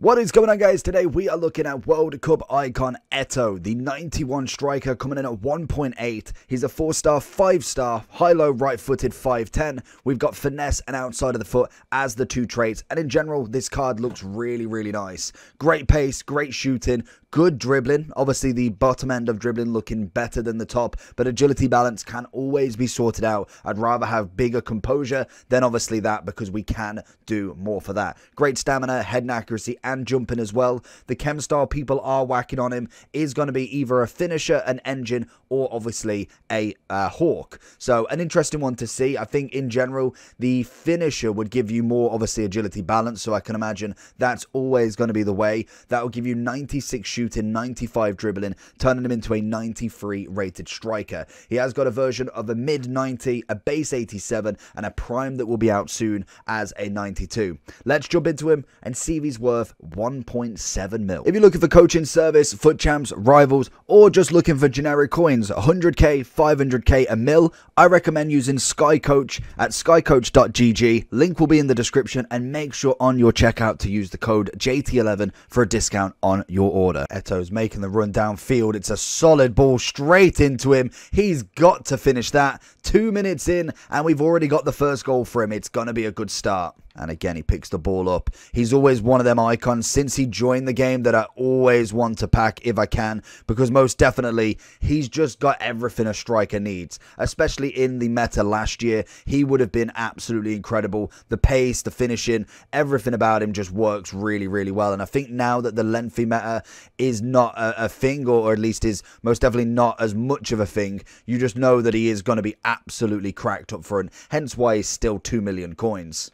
What is going on, guys? Today we are looking at World Cup icon Eto'o, the 91 striker, coming in at 1.8. He's a 4-star, 5-star, high-low, right-footed, 5'10". We've got finesse and outside of the foot as the two traits. And in general, this card looks really, really nice. Great pace, great shooting, good dribbling. Obviously, the bottom end of dribbling looking better than the top, but agility balance can always be sorted out. I'd rather have bigger composure than obviously that, because we can do more for that. Great stamina, head and accuracy, and jumping as well. The chem style people are whacking on him is going to be either a finisher, an engine, or obviously a hawk. So an interesting one to see. I think in general the finisher would give you more obviously agility balance, so I can imagine that's always going to be the way. That will give you 96 shooting, 95 dribbling, turning him into a 93 rated striker. He has got a version of a mid 90, a base 87, and a prime that will be out soon as a 92. Let's jump into him and see if he's worth 1.7 mil. If you're looking for coaching service, foot champs, rivals, or just looking for generic coins, 100k, 500k, a mil, I recommend using Sky Coach at skycoach.gg. Link will be in the description, and make sure on your checkout to use the code JT11 for a discount on your order. Eto'o's making the run downfield. It's a solid ball straight into him. He's got to finish that. 2 minutes in, and we've already got the first goal for him. It's going to be a good start. And again, he picks the ball up. He's always one of them icons since he joined the game that I always want to pack if I can, because most definitely he's just got everything a striker needs. Especially in the meta last year, he would have been absolutely incredible. The pace, the finishing, everything about him just works really, really well. And I think now that the lengthy meta is not a thing, or at least is most definitely not as much of a thing, you just know that he is going to be absolutely cracked up front. Hence why he's still 2 million coins.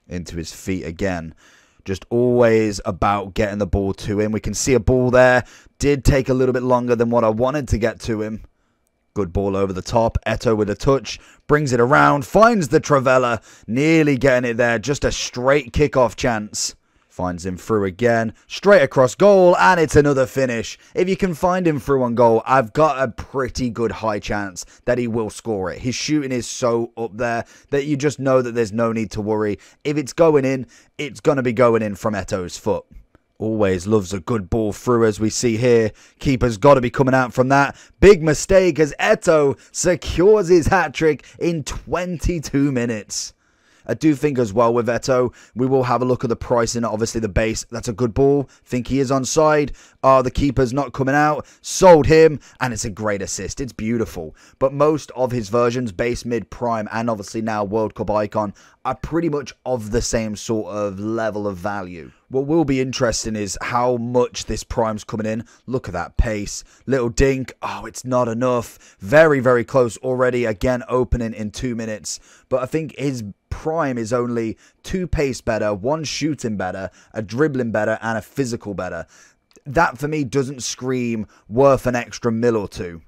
Into his feet again. Just always about getting the ball to him. We can see a ball there. Did take a little bit longer than what I wanted to get to him. Good ball over the top. Eto'o with a touch. Brings it around. Finds the Travella. Nearly getting it there. Just a straight kickoff chance. Finds him through again, straight across goal, and it's another finish. If you can find him through on goal, I've got a pretty good high chance that he will score it. His shooting is so up there that you just know that there's no need to worry. If it's going in, it's going to be going in from Eto'o's foot. Always loves a good ball through, as we see here. Keeper's got to be coming out from that. Big mistake as Eto'o secures his hat-trick in 22 minutes. I do think as well with Eto'o, we will have a look at the pricing. Obviously the base, that's a good ball. Think he is onside. The keeper's not coming out. Sold him, and it's a great assist. It's beautiful. But most of his versions, base, mid, prime, and obviously now World Cup icon, are pretty much of the same sort of level of value. What will be interesting is how much this prime's coming in. Look at that pace. Little dink. Oh, it's not enough. Very, very close already. Again, opening in 2 minutes. But I think his prime is only 2 pace better, 1 shooting better, a dribbling better, and a physical better. That for me doesn't scream worth an extra mil or two.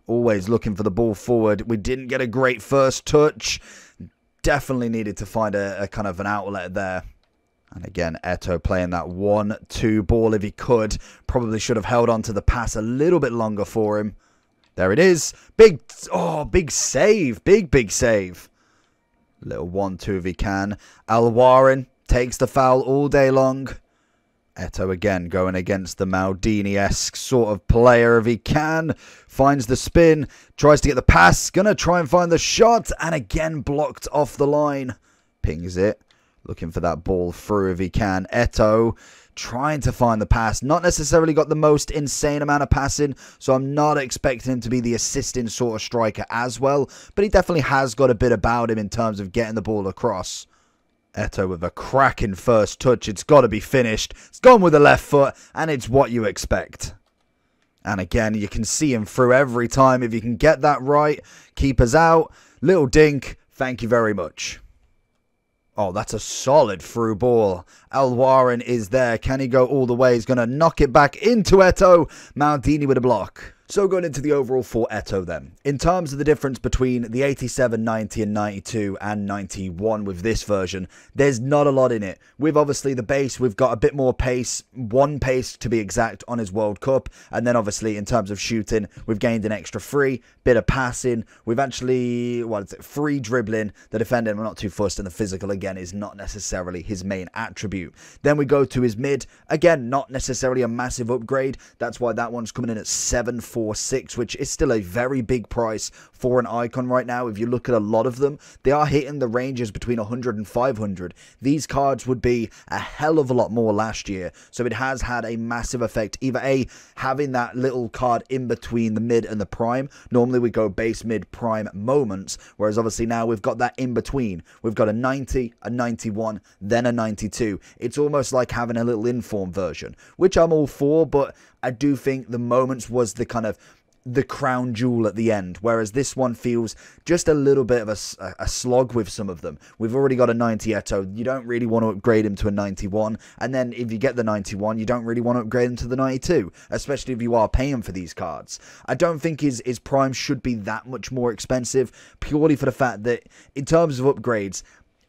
Always looking for the ball forward. We didn't get a great first touch. Definitely needed to find a kind of an outlet there. And again, Eto'o playing that 1-2 ball if he could. Probably should have held on to the pass a little bit longer for him. There it is. Big save. Big save. Little 1-2 if he can. Alwarin takes the foul all day long. Eto'o again going against the Maldini-esque sort of player if he can. Finds the spin. Tries to get the pass. Gonna try and find the shot. And again blocked off the line. Pings it. Looking for that ball through if he can. Eto'o trying to find the pass. Not necessarily got the most insane amount of passing, so I'm not expecting him to be the assisting sort of striker as well. But he definitely has got a bit about him in terms of getting the ball across. Eto'o with a cracking first touch. It's got to be finished. It's gone with the left foot, and it's what you expect. And again, you can see him through every time. If you can get that right, keeper's out. Little dink. Thank you very much. Oh, that's a solid through ball. Alwarin is there. Can he go all the way? He's going to knock it back into Eto'o. Maldini with a block. So going into the overall for Eto then, in terms of the difference between the 87, 90 and 92 and 91 with this version, there's not a lot in it. With obviously the base, we've got a bit more pace, one pace to be exact on his World Cup, and then obviously in terms of shooting, we've gained an extra 3, bit of passing, we've actually, free dribbling, the defending, we're not too fussed, and the physical again is not necessarily his main attribute. Then we go to his mid, again, not necessarily a massive upgrade, that's why that one's coming in at 746, which is still a very big price for an icon right now. If you look at a lot of them, they are hitting the ranges between 100 and 500. These cards would be a hell of a lot more last year, so it has had a massive effect. Either A, having that little card in between the mid and the prime. Normally we go base, mid, prime, moments, whereas obviously now we've got that in between. We've got a 90, a 91, then a 92. It's almost like having a little inform version, which I'm all for, but I do think the moments was the kind of the crown jewel at the end, whereas this one feels just a little bit of a slog with some of them. We've already got a 90 Eto, you don't really want to upgrade him to a 91, and then if you get the 91, you don't really want to upgrade him to the 92, especially if you are paying for these cards. I don't think his prime should be that much more expensive, purely for the fact that in terms of upgrades,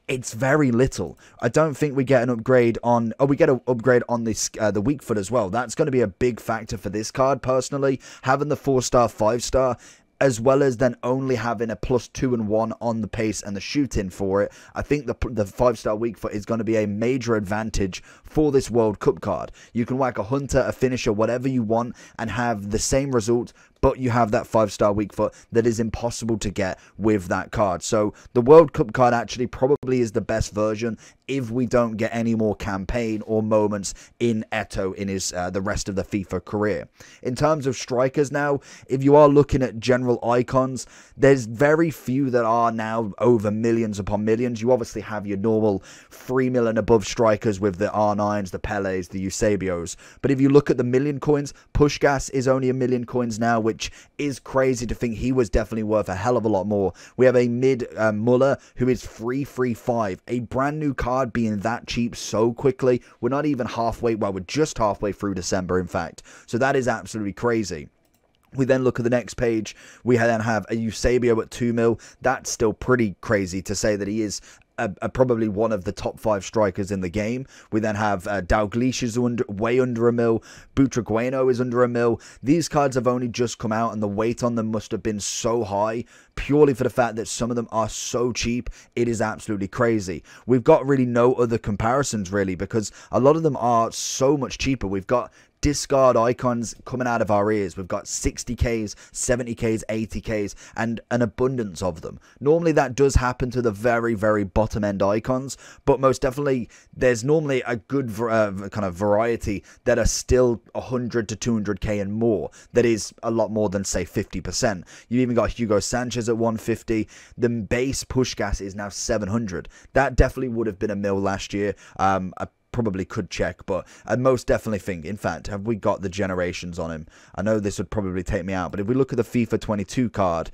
it's very little. I don't think we get an upgrade on... Oh, we get an upgrade on this the weak foot as well. That's going to be a big factor for this card, personally. Having the 4-star, 5-star, as well as then only having a +2 and 1 on the pace and the shooting for it. I think the 5-star weak foot is going to be a major advantage for this World Cup card. You can whack a hunter, a finisher, whatever you want, and have the same result, but you have that 5-star weak foot that is impossible to get with that card. So the World Cup card actually probably is the best version if we don't get any more campaign or moments in Eto in his the rest of the FIFA career. In terms of strikers now, if you are looking at general icons, there's very few that are now over millions upon millions. You obviously have your normal 3 mil and above strikers with the R9s, the Pelés, the Eusebios. But if you look at the million coins, Pushkas is only 1 million coins now, which is crazy to think he was definitely worth a hell of a lot more. We have a mid Muller who is 335, a brand new card being that cheap so quickly. We're not even halfway, well, we're just halfway through December, in fact. So that is absolutely crazy. We then look at the next page. We then have a Eusebio at 2 mil. That's still pretty crazy to say that he is probably one of the top 5 strikers in the game. We then have Dalglish is way under 1 mil. Butragueno is under 1 mil. These cards have only just come out and the weight on them must have been so high purely for the fact that some of them are so cheap. It is absolutely crazy. We've got really no other comparisons really because a lot of them are so much cheaper. We've got discard icons coming out of our ears. We've got 60Ks, 70Ks, 80Ks, and an abundance of them. Normally that does happen to the very, very bottom end icons, but most definitely there's normally a good kind of variety that are still 100 to 200k and more. That is a lot more than say 50%. You even got Hugo Sanchez at 150. The base Pushkas is now 700. That definitely would have been 1 mil last year. I probably could check, but I most definitely think, in fact, have we got the generations on him? I know this would probably take me out, but if we look at the FIFA 22 card,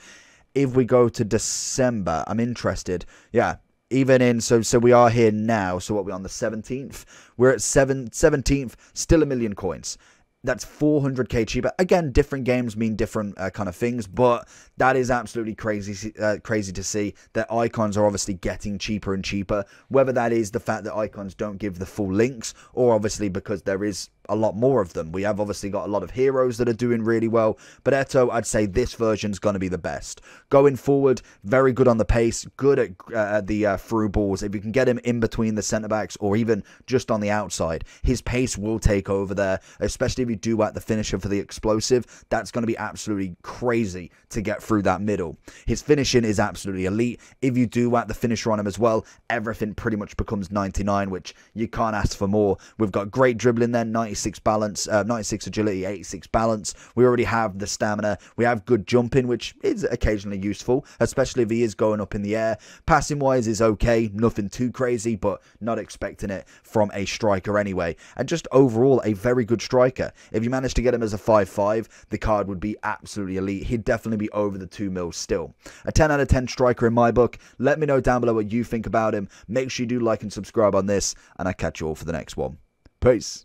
if we go to December, I'm interested. Yeah, even in, so we are here now, so what, we're on the 17th? We're at 17th, still 1 million coins. That's 400k cheaper. Again, different games mean different kind of things, but that is absolutely crazy crazy to see that icons are obviously getting cheaper and cheaper, whether that is the fact that icons don't give the full links, or obviously because there is a lot more of them. We have obviously got a lot of heroes that are doing really well, but Eto, I'd say this version's going to be the best. Going forward, very good on the pace, good at the through balls. If you can get him in between the centre-backs or even just on the outside, his pace will take over there, especially if you do at the finisher for the explosive. That's going to be absolutely crazy to get through that middle. His finishing is absolutely elite. If you do at the finisher on him as well, everything pretty much becomes 99, which you can't ask for more. We've got great dribbling then, 96 balance, 96 agility, 86 balance. We already have the stamina. We have good jumping, which is occasionally useful, especially if he is going up in the air. Passing wise is okay, nothing too crazy, but not expecting it from a striker anyway. And just overall, a very good striker. If you manage to get him as a 5-5, the card would be absolutely elite. He'd definitely be over the 2 mil still. A 10 out of 10 striker in my book. Let me know down below what you think about him. Make sure you do like and subscribe on this, and I'll catch you all for the next one. Peace.